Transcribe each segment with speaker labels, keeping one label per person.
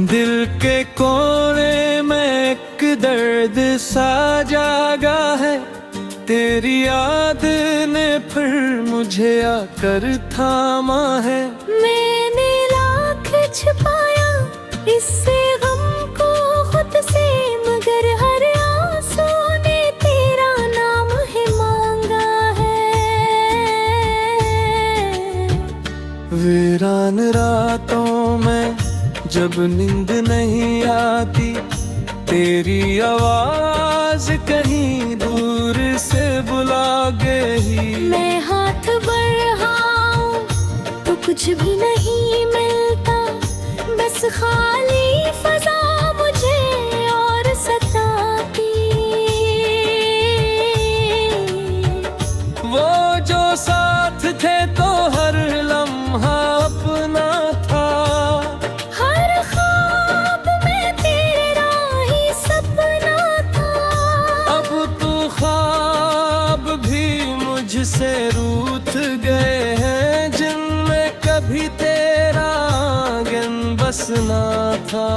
Speaker 1: दिल के कोने में एक दर्द सा जागा है, तेरी याद ने फिर मुझे आकर थामा है।
Speaker 2: मैंने लाख छुपाया इससे गम को खुद से, मगर हर आंसू ने तेरा नाम ही मांगा है।
Speaker 1: वीरान रातों में जब नींद नहीं आती, तेरी आवाज कहीं दूर से बुला गई।
Speaker 2: मैं हाथ बढ़ाऊं तो कुछ भी नहीं मिलता, बस खाली फजा मुझे और सताती।
Speaker 1: वो जो साथ थे तो हर लम्हा अपना था,
Speaker 2: हर ख्वाब में तेरा ही सपना था।
Speaker 1: अब तो ख्वाब भी मुझसे रूठ गए हैं, जिनमें कभी तेरा आंगन बसना था।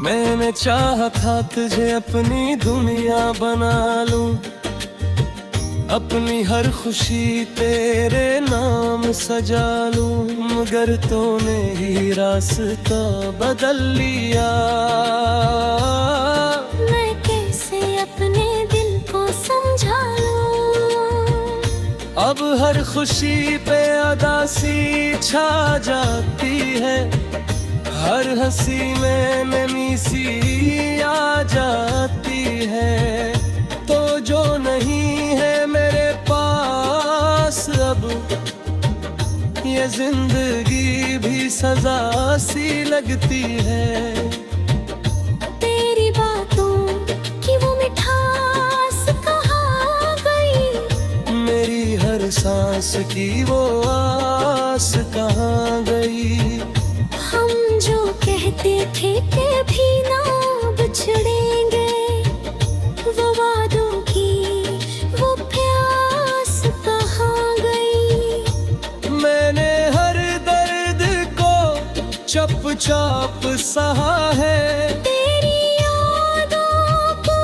Speaker 1: मैंने चाहा था तुझे अपनी दुनिया बना लूं, अपनी हर खुशी तेरे नाम सजा लूं, मगर तूने ही रास्ता बदल लिया।
Speaker 2: मैं कैसे अपने दिल को समझा लूं,
Speaker 1: अब हर खुशी पे अदासी छा जाती है, हर हंसी में नमी सी आ जाती है। तो जो नहीं है मेरे पास अब, ये जिंदगी भी सजा सी लगती है।
Speaker 2: तेरी बातों की वो मिठास कहाँ गई,
Speaker 1: मेरी हर सांस की वो आस कहाँ गई।
Speaker 2: हम जो कहते थे कि भी ना बिछड़ेंगे, वो वादों की वो प्यास कहाँ गई।
Speaker 1: मैंने हर दर्द को चुपचाप सहा है,
Speaker 2: तेरी यादों को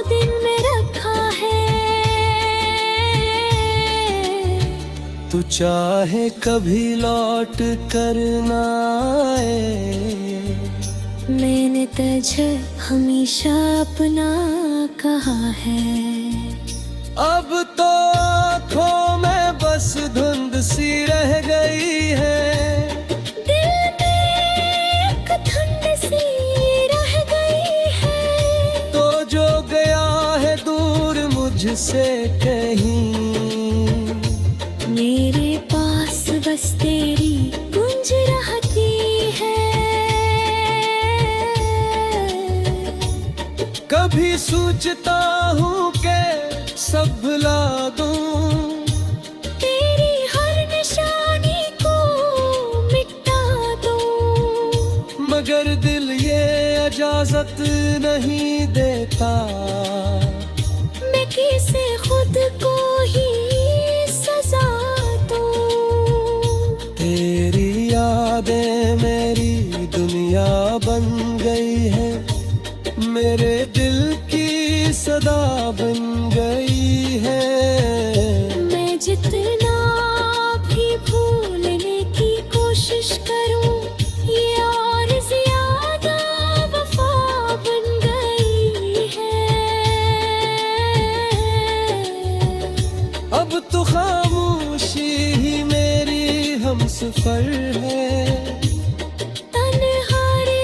Speaker 2: दिल में रखा है।
Speaker 1: तू चाहे कभी लौट कर ना आए,
Speaker 2: मैंने तुझे हमेशा अपना कहा है।
Speaker 1: अब तो आँखों में बस धुंध सी रह गई है,
Speaker 2: दिल में एक ठंड सी रह गई है।
Speaker 1: तो जो गया है दूर मुझसे कहीं,
Speaker 2: मेरे पास बस तेरी गूंज रहती है।
Speaker 1: कभी सोचता हूँ कि सब भुला दूं,
Speaker 2: तेरी हर निशानी को मिटा दूं,
Speaker 1: मगर दिल ये इजाजत नहीं देता,
Speaker 2: मैं किसे खुद को ही सजा दूं।
Speaker 1: तेरी यादें मेरी दुनिया बन गई है, मेरे दिल की सदा बन गई है।
Speaker 2: मैं जितना भी भूलने की कोशिश करूं, ये और ज्यादा वफा बन गई है।
Speaker 1: अब तो खामोशी ही मेरी हमसफर है,
Speaker 2: तन्हाई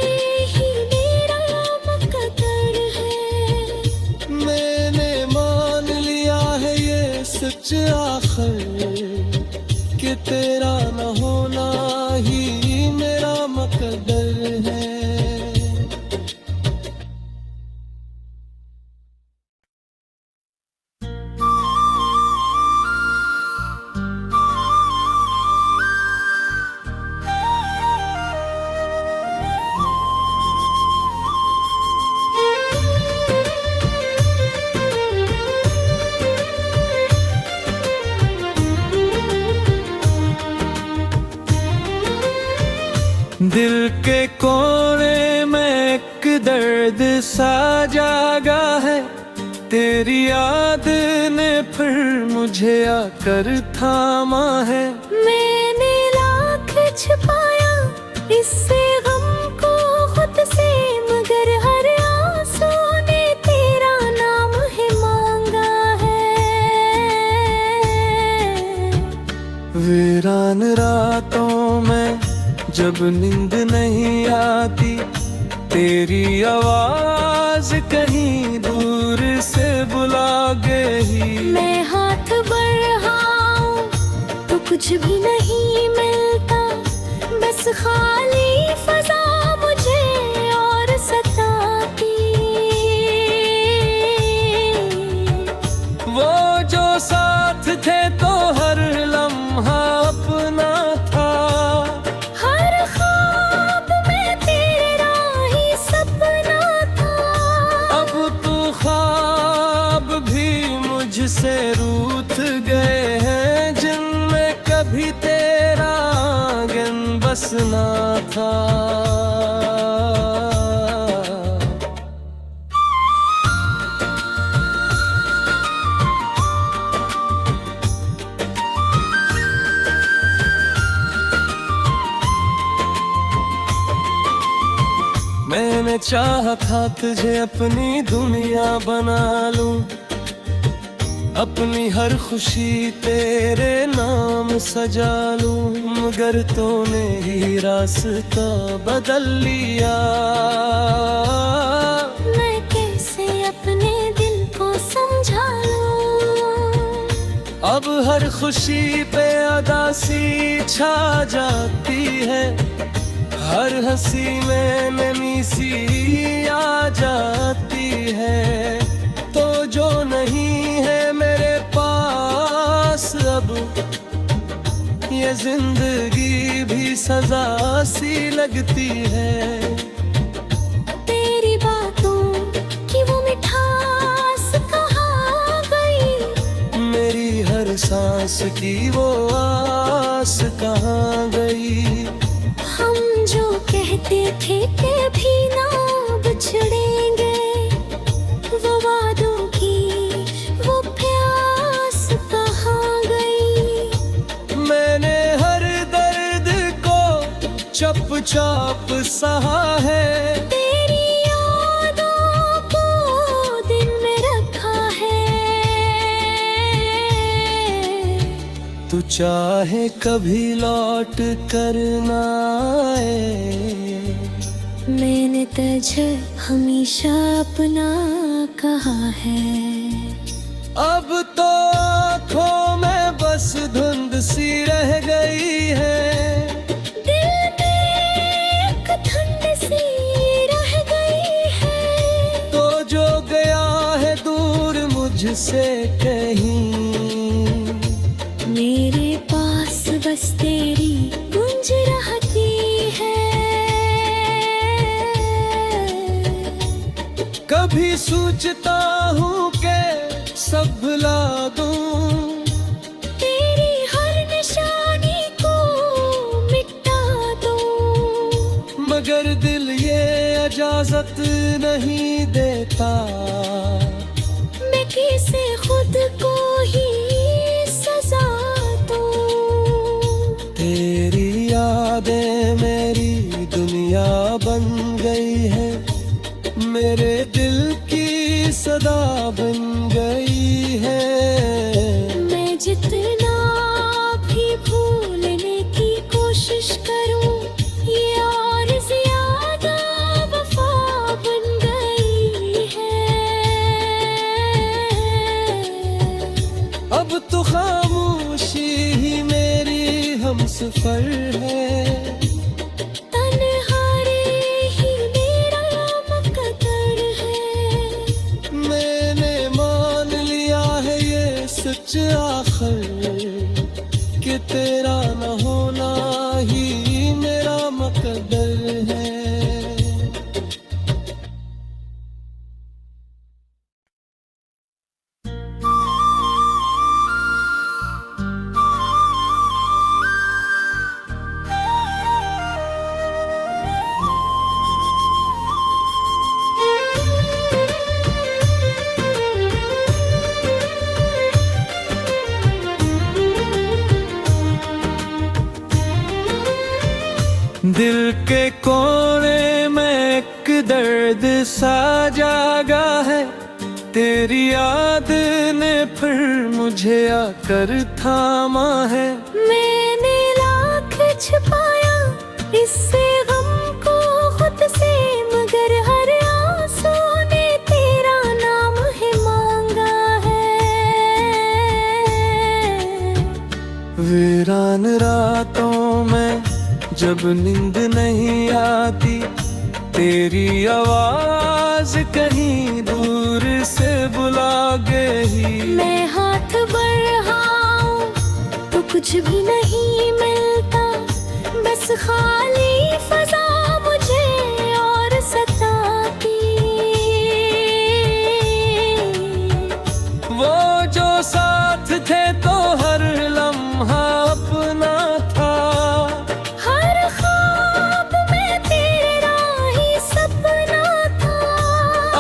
Speaker 2: ही मेरा मुकद्दर है।
Speaker 1: मैंने मान लिया है ये सच आखिर, कि तेरा न होना ही मेरा मुकद्दर है। दिल के कोने में एक दर्द सा जागा है, तेरी याद ने फिर मुझे आकर थामा है।
Speaker 2: मैंने लाख छुपाया इससे गम को खुद से, मगर हर आंसू ने तेरा नाम ही मांगा है।
Speaker 1: वीरान रातों में जब नींद नहीं आती, तेरी आवाज कहीं दूर से बुला गई।
Speaker 2: मैं हाथ बढ़ाऊं तो कुछ भी नहीं मिलता, बस खाली फजा मुझे और सताती।
Speaker 1: वो जो साथ थे तो हर लम्हा अपना था,
Speaker 2: हर ख्वाब में तेरा ही सपना था।
Speaker 1: अब तो ख्वाब भी मुझसे रूठ गए हैं, जिनमें कभी तेरा आंगन बसना था। मैंने चाहा था तुझे अपनी दुनिया बना लूं, अपनी हर खुशी तेरे नाम सजा लूं, मगर तूने ही रास्ता बदल लिया।
Speaker 2: मैं कैसे अपने दिल को समझा लूं,
Speaker 1: अब हर खुशी पे अदासी छा जाती है, हर हंसी में नमी सी आ जाती है। तो जो नहीं है मेरे पास अब, ये जिंदगी भी सजा सी लगती है।
Speaker 2: तेरी बातों की वो मिठास कहाँ गई,
Speaker 1: मेरी हर सांस की वो आस कहाँ गई।
Speaker 2: हम जो कहते थे कि भी ना बिछड़ेंगे, वो वादों की वो प्यास कहाँ गई।
Speaker 1: मैंने हर दर्द को चुपचाप सहा है,
Speaker 2: तेरी यादों को दिन में रखा है।
Speaker 1: तू चाहे कभी लौट कर ना आए,
Speaker 2: मैंने तुझे हमेशा अपना कहा है।
Speaker 1: अब तो आँखों में बस धुंध सी रह गई है,
Speaker 2: दिल में एक ठंड सी रह गई है।
Speaker 1: तो जो गया है दूर मुझसे कहीं,
Speaker 2: मेरे पास बस तेरी गूंज रहती है।
Speaker 1: कभी सोचता हूँ कि सब भुला दूं,
Speaker 2: तेरी हर निशानी को मिटा दूं,
Speaker 1: मगर दिल ये इजाजत नहीं देता,
Speaker 2: मैं किसे खुद को ही सजा दूं।
Speaker 1: तेरी यादें मेरी दुनिया बन गई है, मेरे दिल की सदा बन गई है।
Speaker 2: मैं जितना भी भूलने की कोशिश करूं, ये और ज्यादा वफा बन गई है।
Speaker 1: अब तो खामोशी ही मेरी हमसफर है,
Speaker 2: तन्हाई ही मेरा मुकद्दर है।
Speaker 1: मैंने मान लिया है ये सच आखिर, कि तेरा न होना ही मेरा मुकद्दर है। दिल के कोने में एक दर्द सा जागा है, तेरी याद ने फिर मुझे आकर थामा है।
Speaker 2: मैंने लाख छुपाया इससे गम को खुद से, मगर हर आंसू ने तेरा नाम ही मांगा है।
Speaker 1: वीरान रातों में जब नींद नहीं आती, तेरी आवाज कहीं दूर से बुला गई।
Speaker 2: मैं हाथ बढ़ाऊं तो कुछ भी नहीं मिलता, बस खाली फजा मुझे और सताती।
Speaker 1: वो जो साथ थे तो हर लम्हा अपना था,
Speaker 2: हर ख्वाब में तेरा ही सपना था।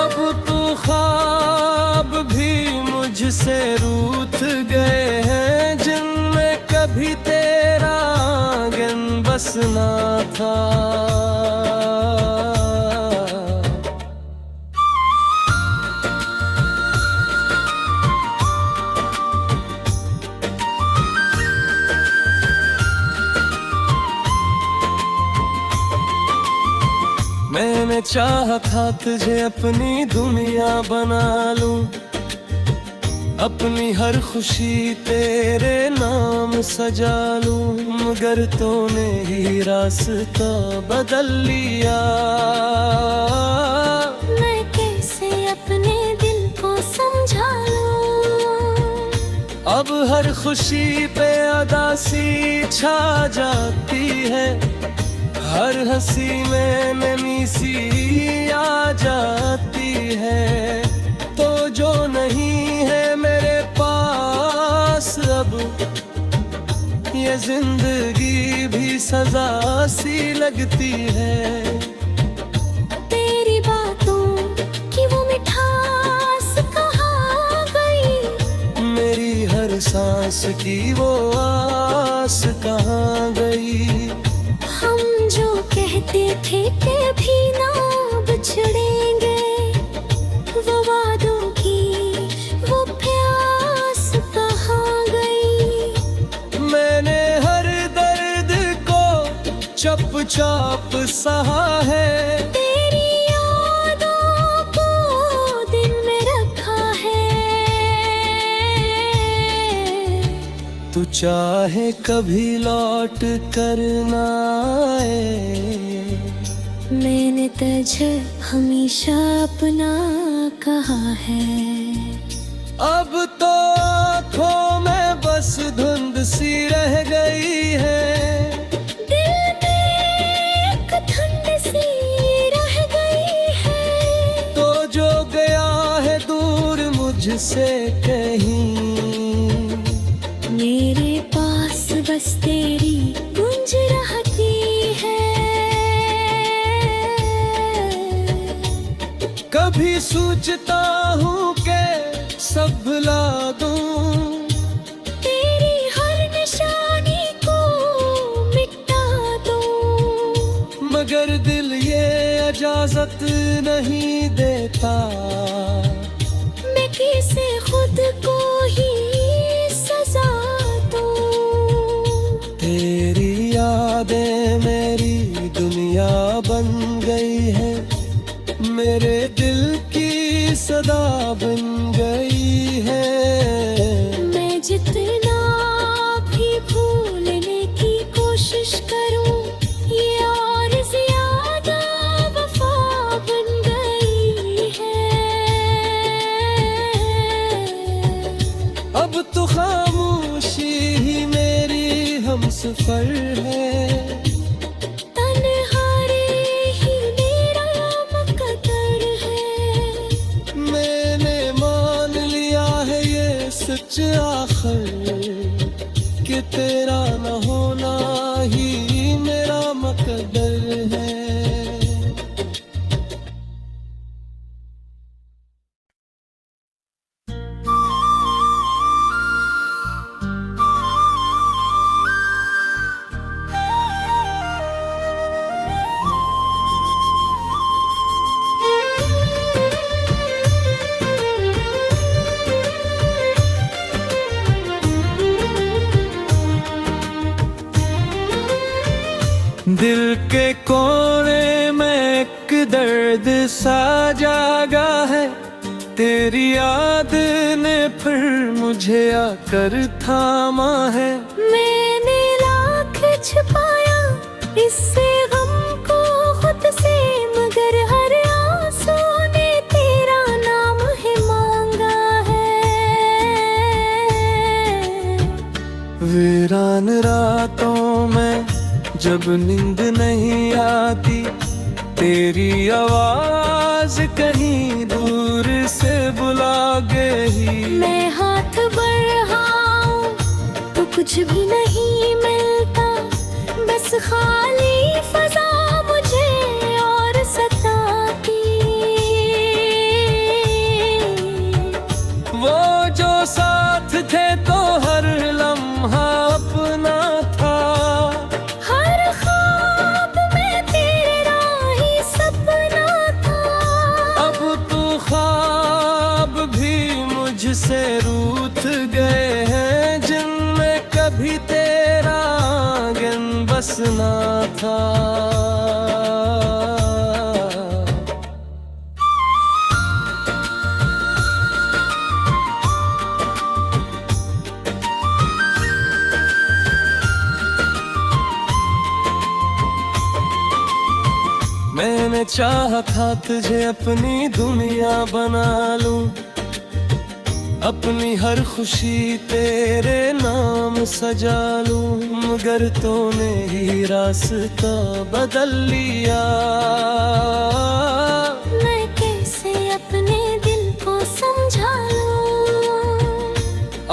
Speaker 1: अब तो ख्वाब भी मुझसे रूठ गए हैं, जिनमें कभी तेरा आंगन बसना था। मैंने चाहा था तुझे अपनी दुनिया बना लूं, अपनी हर खुशी तेरे नाम सजा लूं, मगर तूने ही रास्ता बदल लिया।
Speaker 2: मैं कैसे अपने दिल को समझा लूं,
Speaker 1: अब हर खुशी पे अदासी छा जाती है, हर हंसी में नमी सी आ जाती है। तो जो नहीं है मेरे पास अब, ये जिंदगी भी सजा सी लगती है।
Speaker 2: तेरी बातों की वो मिठास कहाँ गई,
Speaker 1: मेरी हर सांस की वो आस कहाँ गई।
Speaker 2: हम जो कहते थे कि भी ना बिछड़ेंगे, वो वादों की वो प्यास कहाँ गई।
Speaker 1: मैंने हर दर्द को चुपचाप सहा है,
Speaker 2: तेरी यादों को दिल में रखा है।
Speaker 1: तू चाहे कभी लौट कर ना आए,
Speaker 2: मैंने तुझे हमेशा अपना कहा है।
Speaker 1: अब तो आँखों में बस धुंध सी रह गई है,
Speaker 2: दिल में एक ठंड सी रह गई है।
Speaker 1: तो जो गया है दूर मुझसे कहीं,
Speaker 2: मेरे पास बस तेरी गूंज रहती है।
Speaker 1: कभी सोचता हूँ कि सब भुला दूं,
Speaker 2: तेरी हर निशानी को मिटा दूं,
Speaker 1: मगर दिल ये इजाजत नहीं देता,
Speaker 2: मैं किसे खुद को ही सजा दूं।
Speaker 1: तेरी यादें मेरी दुनिया बन गई है, मेरे दिल की सदा बन गई है।
Speaker 2: मैं जितना भी भूलने की कोशिश करूं, ये और ज्यादा वफा बन गई है।
Speaker 1: अब तो खामोशी ही मेरी हमसफर है,
Speaker 2: तन्हाई ही मेरा मुकद्दर है।
Speaker 1: मैंने मान लिया है ये सच आखिर, कि तेरा न होना ही मेरा मुकद्दर है। दिल के कोने में एक दर्द सा जागा है, तेरी याद ने फिर मुझे आकर थामा है।
Speaker 2: मैंने लाख छुपाया इससे गम को खुद से, मगर हर आंसू ने तेरा नाम ही मांगा है।
Speaker 1: वीरान रातों में जब नींद नहीं आती, तेरी आवाज कहीं दूर से बुला गई।
Speaker 2: मैं हाथ बढ़ाऊं तो कुछ भी नहीं मिलता, बस खाली फजा मुझे और सताती।
Speaker 1: वो जो साथ थे तो हर लम्हा अपना था,
Speaker 2: हर ख्वाब में तेरा ही सपना था।
Speaker 1: अब तो ख्वाब भी मुझसे रूठ गए हैं, जिनमें कभी तेरा आंगन बसना था। मैंने चाहा था तुझे अपनी दुनिया बना लूं, अपनी हर खुशी तेरे नाम सजा लूं, मगर तूने ही रास्ता बदल लिया।
Speaker 2: मैं कैसे अपने दिल को समझा लूं,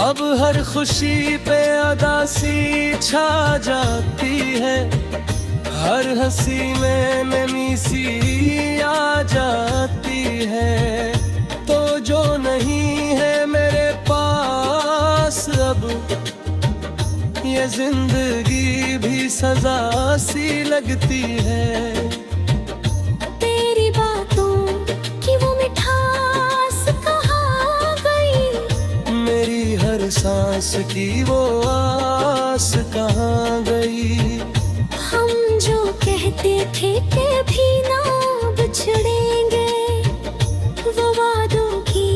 Speaker 1: अब हर खुशी पे अदासी छा जाती है, हर हंसी में नमी सी आ जाती है। तो जो नहीं है मेरे पास अब, ये जिंदगी भी सजा सी लगती है।
Speaker 2: तेरी बातों की वो मिठास कहाँ गई,
Speaker 1: मेरी हर सांस की वो आस कहाँ गई।
Speaker 2: हम जो कहते थे कि भी ना बिछड़ेंगे, वो वादों की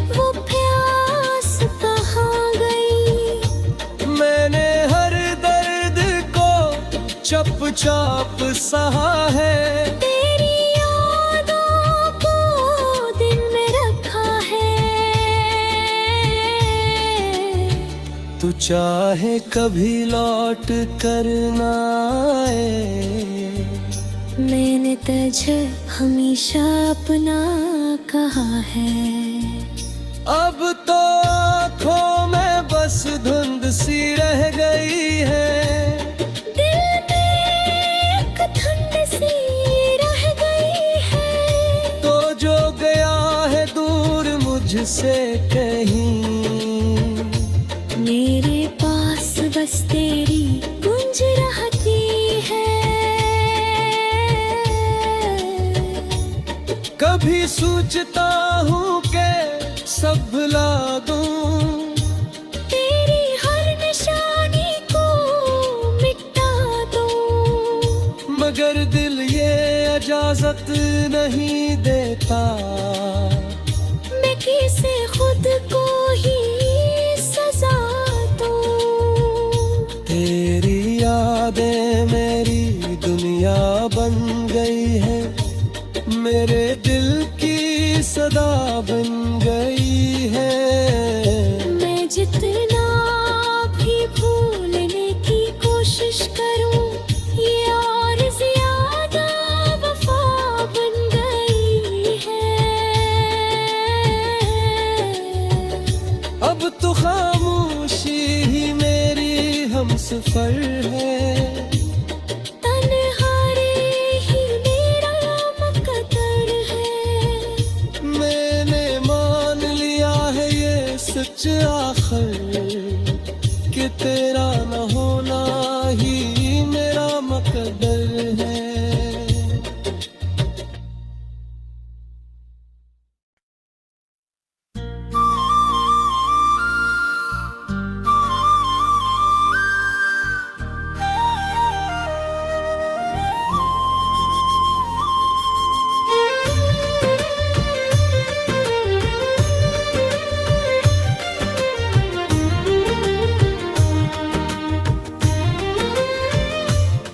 Speaker 2: वो प्यास कहाँ गई।
Speaker 1: मैंने हर दर्द को चुपचाप सहा है,
Speaker 2: तेरी यादों को दिन में रखा है।
Speaker 1: तू चाहे कभी लौट कर ना आए,
Speaker 2: मैंने तुझे हमेशा अपना कहा है।
Speaker 1: अब तो आँखों में बस धुंध सी रह गई है,
Speaker 2: दिल में एक ठंड सी रह गई है।
Speaker 1: तो जो गया है दूर मुझसे कहीं,
Speaker 2: मेरे पास बस तेरी गूंज रहती है।
Speaker 1: कभी सोचता हूँ कि सब भुला दूं,
Speaker 2: तेरी हर निशानी को मिटा दूं,
Speaker 1: मगर दिल ये इजाजत नहीं देता,
Speaker 2: मैं किसे खुद को ही सजा दूं।
Speaker 1: तेरी यादें मेरी दुनिया बन गई है, मेरे दिल की सदा बन गई है।
Speaker 2: मैं जितना भी भूलने की कोशिश करूं, ये और ज्यादा वफा बन गई है।
Speaker 1: अब तो खामोशी ही मेरी हमसफर है,
Speaker 2: तन्हाई ही मेरा मकदर है।
Speaker 1: मैंने मान लिया है ये सच आखिर, कि तेरा न होना ही मेरा मकदर है।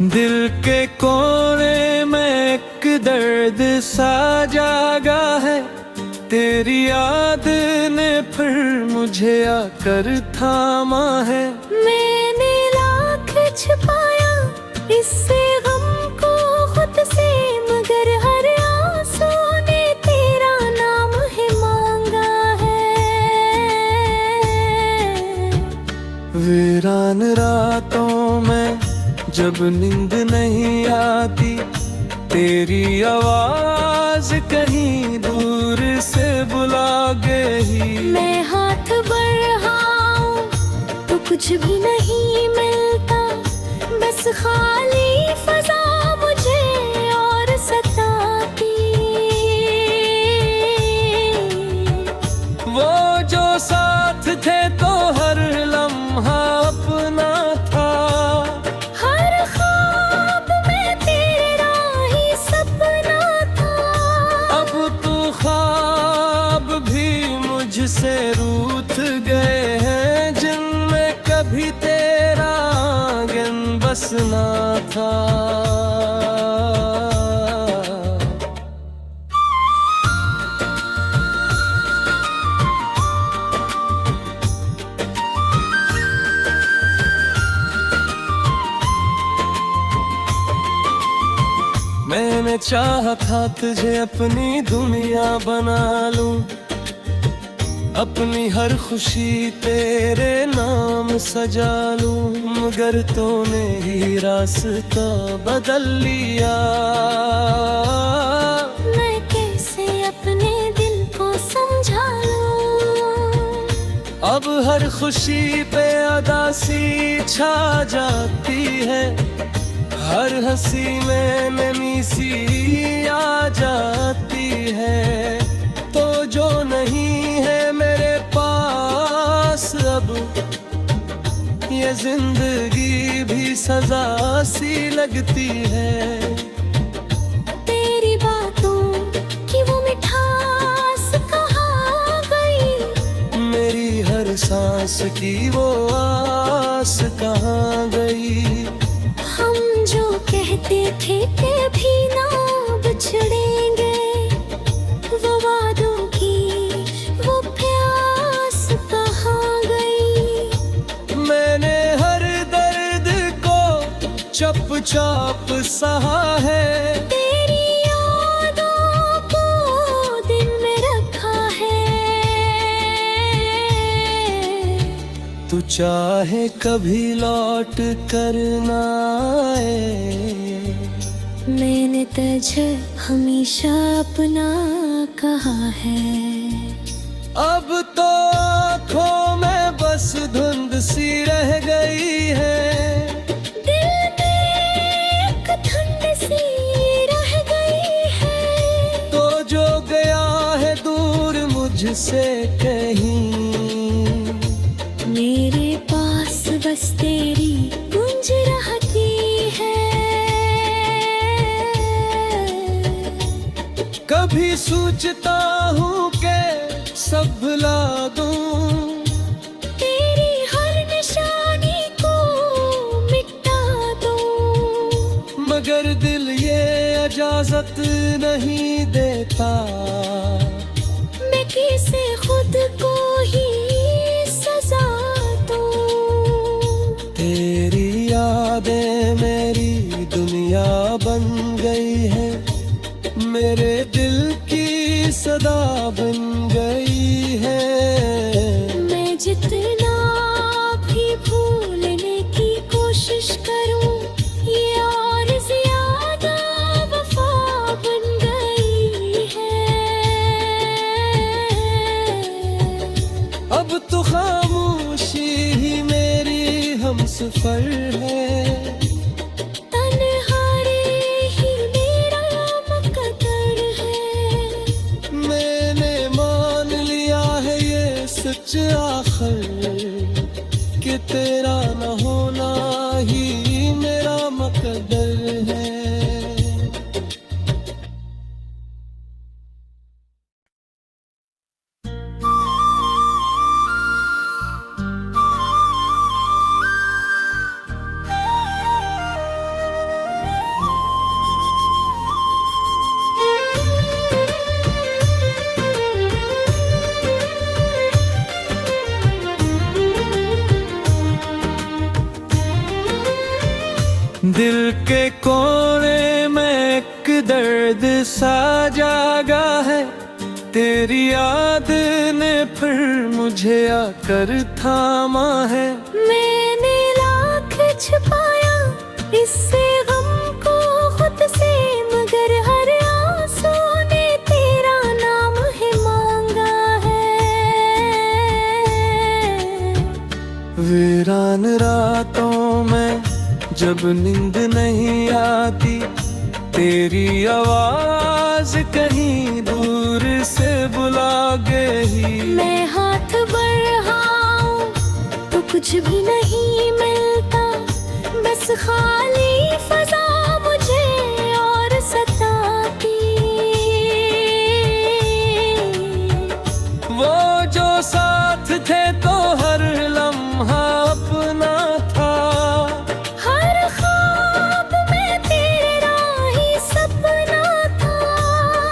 Speaker 1: दिल के कोने में एक दर्द सा जागा है, तेरी याद ने फिर मुझे आकर थामा है।
Speaker 2: मैंने लाख छुपाया इससे गम को खुद से, मगर हर आंसू ने तेरा नाम ही मांगा है।
Speaker 1: वीरान रातों में जब नींद नहीं आती, तेरी आवाज कहीं दूर से बुला गई।
Speaker 2: मैं हाथ बढ़ाऊं तो कुछ भी नहीं मिलता, बस खाली फजा मुझे और सताती।
Speaker 1: वो जो साथ थे तो हर लम्हा अपना था,
Speaker 2: हर ख्वाब में तेरा ही सपना था।
Speaker 1: अब तो ख्वाब भी मुझसे रूठ गए हैं, जिनमें कभी तेरा आंगन बसना था। मैंने चाहा था तुझे अपनी दुनिया बना लूं, अपनी हर खुशी तेरे नाम सजा लूं, मगर तूने ही रास्ता बदल लिया।
Speaker 2: मैं कैसे अपने दिल को समझा लूं,
Speaker 1: अब हर खुशी पे अदासी छा जाती है, हर हंसी में नमी सी आ जाती है। तो जो नहीं है मेरे पास अब, ये जिंदगी भी सजा सी लगती है।
Speaker 2: तेरी बातों की वो मिठास कहाँ गई,
Speaker 1: मेरी हर सांस की वो आस कहाँ गई।
Speaker 2: हम जो कहते थे कि भी ना बिछड़ेंगे, वो वादों की वो प्यास कहाँ गई।
Speaker 1: मैंने हर दर्द को चुपचाप सहा है,
Speaker 2: तेरी यादों को दिल में रखा है।
Speaker 1: तू चाहे कभी लौट कर ना आए,
Speaker 2: मैंने तुझे हमेशा अपना कहा है।
Speaker 1: अब तो आँखों में बस धुंध सी रह गई है,
Speaker 2: दिल में एक ठंड सी रह गई है।
Speaker 1: तो जो गया है दूर मुझसे कहीं,
Speaker 2: मेरे पास बस तेरी गूंज रहती है।
Speaker 1: कभी सोचता हूँ कि सब भुला दूं,
Speaker 2: तेरी हर निशानी को मिटा दूं,
Speaker 1: मगर दिल ये इजाजत नहीं देता,
Speaker 2: मैं किसे खुद को ही सजा दूं।
Speaker 1: तेरी यादें मेरी दुनिया बन गई है, मेरे दिल की सदा बन गई है।
Speaker 2: मैं जितना भी भूलने की कोशिश करूं, ये और ज्यादा वफा बन गई है।
Speaker 1: अब तो खामोशी ही मेरी हमसफर है, सच आखिर कि तेरा न होना ही मेरा मकदर है। दिल के कोने में एक दर्द सा जागा है, तेरी याद ने फिर मुझे आकर थामा है।
Speaker 2: मैंने लाख छुपाया इससे गम को खुद से, मगर हर आंसू ने तेरा नाम ही मांगा है।
Speaker 1: वीरान रातों में जब नींद नहीं आती, तेरी आवाज कहीं दूर से बुला गई।
Speaker 2: मैं हाथ बढ़ाऊं तो कुछ भी नहीं मिलता, बस खाली फजा मुझे और सताती।
Speaker 1: वो जो साथ थे तो हर लम्हा अपना था,
Speaker 2: हर ख्वाब में तेरा ही सपना था।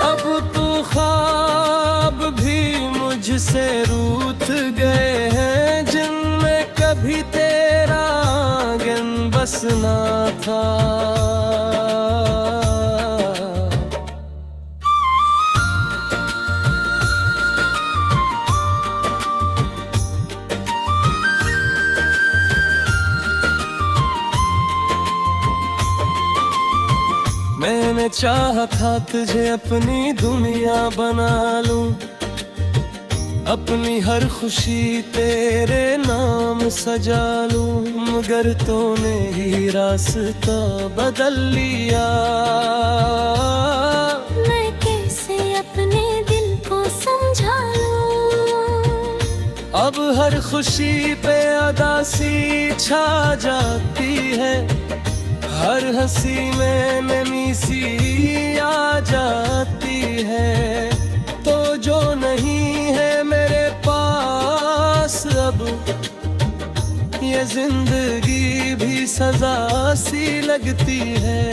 Speaker 1: अब तो ख्वाब भी मुझसे रूठ गए हैं, जिनमें कभी तेरा आंगन बसना था। मैंने चाहा था तुझे अपनी दुनिया बना लूं, अपनी हर खुशी तेरे नाम सजा लूं, मगर तूने ही रास्ता बदल लिया।
Speaker 2: मैं कैसे अपने दिल को समझा लूं,
Speaker 1: अब हर खुशी पे अदासी छा जाती है, हर हंसी में नमी सी आ जाती है। तो जो नहीं है मेरे पास अब, ये जिंदगी भी सजा सी लगती है।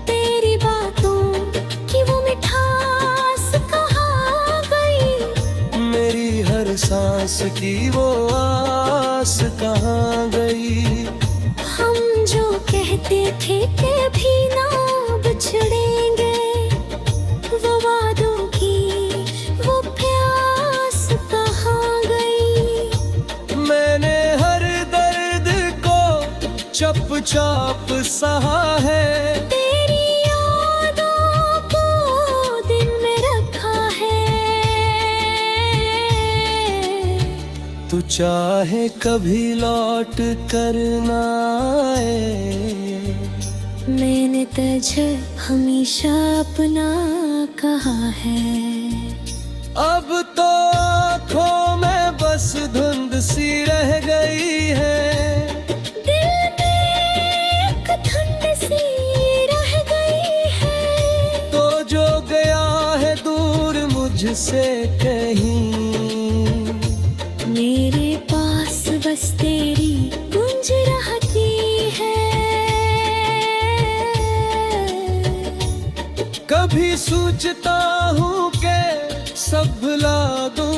Speaker 2: तेरी बातों की वो मिठास कहाँ गई,
Speaker 1: मेरी हर सांस की वो आस कहाँ गई।
Speaker 2: हम जो कहते थे कि भी ना बिछड़ेंगे, वो वादों की वो प्यास कहाँ गई।
Speaker 1: मैंने हर दर्द को चुपचाप सहा है,
Speaker 2: तेरी यादों को दिन में रखा है।
Speaker 1: तू चाहे कभी लौट कर ना आए,
Speaker 2: मैंने तुझे हमेशा अपना कहा है।
Speaker 1: अब तो आँखों में बस धुंध सी रह गई है,
Speaker 2: दिल में एक धुंध सी रह गई है।
Speaker 1: तो जो गया है दूर मुझसे कहीं,
Speaker 2: मेरे पास बस तेरी गूंज रहती है।
Speaker 1: कभी सोचता हूँ कि सब भुला दूं,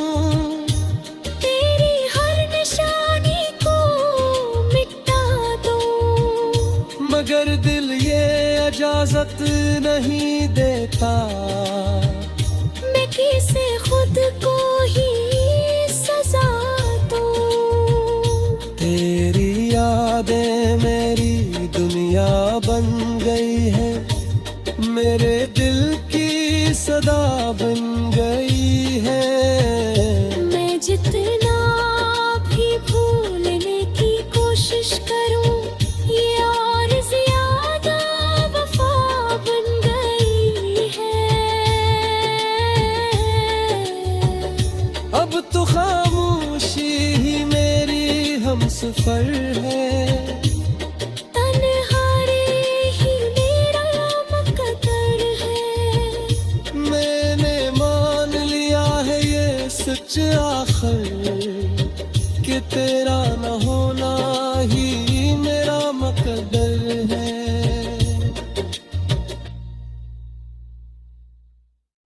Speaker 2: तेरी हर निशानी को मिटा दूं,
Speaker 1: मगर दिल ये इजाजत नहीं देता,
Speaker 2: मैं किसे खुद को ही सजा दूं।
Speaker 1: तेरी यादें मेरी दुनिया बन गई है, मेरे दिल की सदा बन गई है।
Speaker 2: मैं जितना भी भूलने की कोशिश करूं, ये और ज्यादा वफा बन गई है।
Speaker 1: अब तो खामोशी ही मेरी हमसफर है,
Speaker 2: तन्हाई ही मेरा मुकद्दर है।
Speaker 1: मैंने मान लिया है ये सच आखिर कि तेरा न हो